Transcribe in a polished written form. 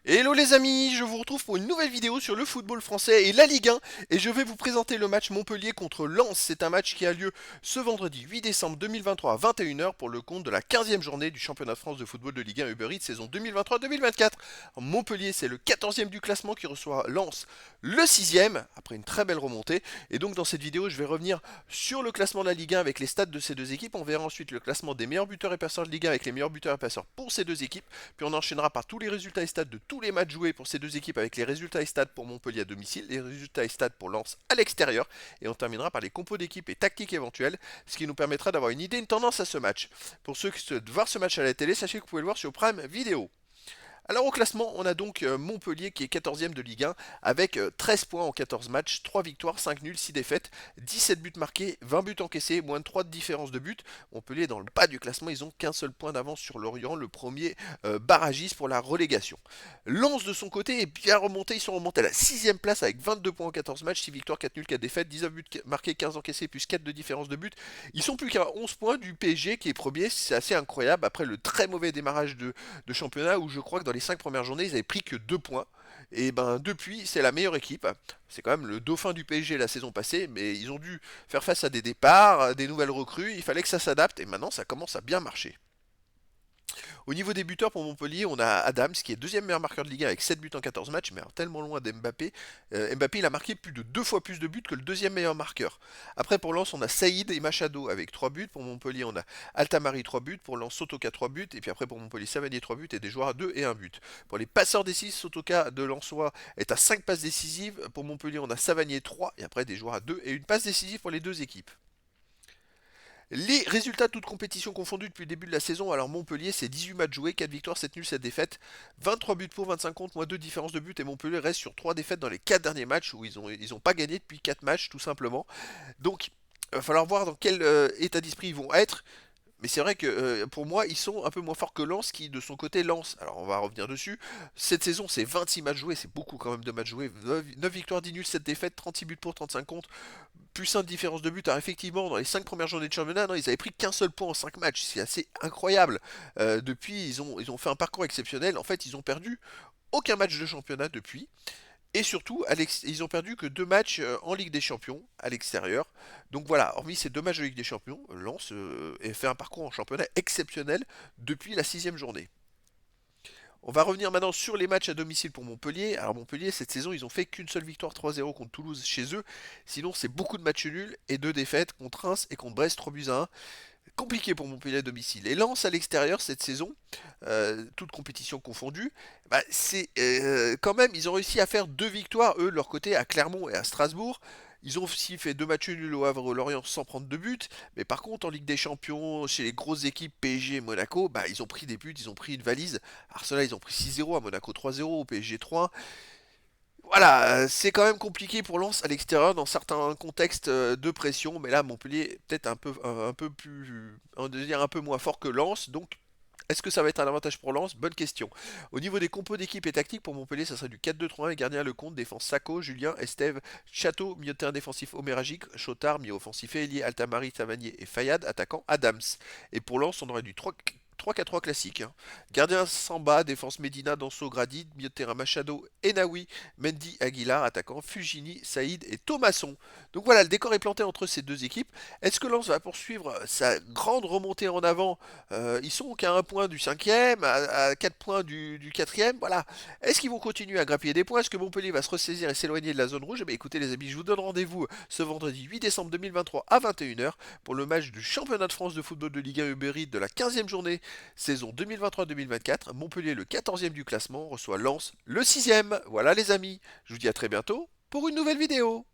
Hello les amis, je vous retrouve pour une nouvelle vidéo sur le football français et la Ligue 1 et je vais vous présenter le match Montpellier contre Lens. C'est un match qui a lieu ce vendredi 8 décembre 2023 à 21h pour le compte de la 15e journée du championnat de France de football de Ligue 1 Uber Eats saison 2023-2024. Montpellier c'est le 14e du classement qui reçoit Lens le 6e après une très belle remontée et donc dans cette vidéo je vais revenir sur le classement de la Ligue 1 avec les stats de ces deux équipes. On verra ensuite le classement des meilleurs buteurs et passeurs de Ligue 1 avec les meilleurs buteurs et passeurs pour ces deux équipes. Puis on enchaînera par tous les résultats et stats de tous les matchs joués pour ces deux équipes avec les résultats et stats pour Montpellier à domicile, les résultats et stats pour Lens à l'extérieur. Et on terminera par les compos d'équipe et tactiques éventuelles, ce qui nous permettra d'avoir une idée, une tendance à ce match. Pour ceux qui souhaitent voir ce match à la télé, sachez que vous pouvez le voir sur Prime Vidéo. Alors au classement, on a donc Montpellier qui est 14e de Ligue 1 avec 13 points en 14 matchs, 3 victoires, 5 nuls, 6 défaites, 17 buts marqués, 20 buts encaissés, moins de 3 de différence de but. Montpellier est dans le bas du classement, ils ont qu'un seul point d'avance sur Lorient, le premier barragiste pour la relégation. Lens de son côté est bien remonté, ils sont remontés à la 6e place avec 22 points en 14 matchs, 6 victoires, 4 nuls, 4 défaites, 19 buts marqués, 15 encaissés, plus 4 de différence de but. Ils sont plus qu'à 11 points du PSG qui est premier, c'est assez incroyable après le très mauvais démarrage de championnat où je crois que dans les 5 premières journées, ils avaient pris que 2 points. Et ben depuis, c'est la meilleure équipe. C'est quand même le dauphin du PSG la saison passée, mais ils ont dû faire face à des départs, des nouvelles recrues, il fallait que ça s'adapte et maintenant ça commence à bien marcher. Au niveau des buteurs pour Montpellier, on a Adams qui est deuxième meilleur marqueur de Ligue 1 avec 7 buts en 14 matchs, mais tellement loin d'Mbappé. Mbappé il a marqué plus de 2 fois plus de buts que le deuxième meilleur marqueur. Après pour Lens, on a Saïd et Machado avec 3 buts. Pour Montpellier, on a Altamari 3 buts. Pour Lens, Sotoka 3 buts. Et puis après pour Montpellier, Savanier 3 buts et des joueurs à 2 et 1 but. Pour les passeurs décisifs, Sotoka de Lensois est à 5 passes décisives. Pour Montpellier, on a Savanier 3 et après des joueurs à 2 et une passe décisive pour les deux équipes. Les résultats de toutes compétitions confondues depuis le début de la saison, alors Montpellier c'est 18 matchs joués, 4 victoires, 7 nuls, 7 défaites, 23 buts pour, 25 contre, moins 2 différences de but et Montpellier reste sur 3 défaites dans les 4 derniers matchs où ils ont pas gagné depuis 4 matchs tout simplement. Donc il va falloir voir dans quel état d'esprit ils vont être. Mais c'est vrai que pour moi, ils sont un peu moins forts que Lens qui, de son côté, Lens. Alors on va revenir dessus. Cette saison, c'est 26 matchs joués, c'est beaucoup quand même de matchs joués. 9 victoires, 10 nuls, 7 défaites, 36 buts pour, 35 contre. Plus 1 de différence de but. Alors effectivement, dans les 5 premières journées de championnat, non, ils avaient pris qu'un seul point en 5 matchs. C'est assez incroyable. Depuis, ils ont fait un parcours exceptionnel. En fait, ils ont perdu aucun match de championnat depuis. Et surtout, ils ont perdu que 2 matchs en Ligue des Champions à l'extérieur. Donc voilà, hormis ces 2 matchs de Ligue des Champions, Lens a fait un parcours en championnat exceptionnel depuis la 6e journée. On va revenir maintenant sur les matchs à domicile pour Montpellier. Alors Montpellier, cette saison, ils ont fait qu'une seule victoire 3-0 contre Toulouse chez eux. Sinon, c'est beaucoup de matchs nuls et 2 défaites contre Reims et contre Brest 3 buts à 1. Compliqué pour Montpellier à domicile. Et Lens à l'extérieur cette saison, toute compétition confondue, bah, c'est quand même, ils ont réussi à faire 2 victoires, eux, de leur côté, à Clermont et à Strasbourg. Ils ont aussi fait 2 matchs nuls au Havre et au Lorient sans prendre de but. Mais par contre, en Ligue des Champions, chez les grosses équipes PSG et Monaco, bah, ils ont pris des buts, ils ont pris une valise. Arsenal, ils ont pris 6-0, à Monaco 3-0, au PSG 3-1. Voilà, c'est quand même compliqué pour Lens à l'extérieur dans certains contextes de pression, mais là Montpellier est peut-être un peu plus, on va dire un peu moins fort que Lens, donc est-ce que ça va être un avantage pour Lens? Bonne question. Au niveau des compos d'équipe et tactique pour Montpellier, ça serait du 4-2-3-1 et gardien Lecomte, défense Sacco, Julien, Estève, Château, milieu de terrain défensif Oméragic, Chotard, milieu offensif Elie, Altamari, Savanier et Fayad, attaquant Adams. Et pour Lens, on aurait du 3-4-3 classique, hein. Gardien Samba, défense Medina, Danso, Grady, milieu de terrain Machado, Enaoui, Mendy, Aguilar, attaquant Fugini, Saïd et Thomasson. Donc voilà, le décor est planté entre ces deux équipes. Est-ce que Lens va poursuivre sa grande remontée en avant? Ils sont qu'à 1 point du 5e, à 4 points du 4e. Voilà. Est-ce qu'ils vont continuer à grappiller des points? Est-ce que Montpellier va se ressaisir et s'éloigner de la zone rouge? Eh bien, écoutez les amis, je vous donne rendez-vous ce vendredi 8 décembre 2023 à 21h pour le match du championnat de France de football de Ligue 1 Uber Eats de la 15e journée saison 2023-2024. Montpellier, le 14e du classement, reçoit Lens, le 6e. Voilà les amis, je vous dis à très bientôt pour une nouvelle vidéo.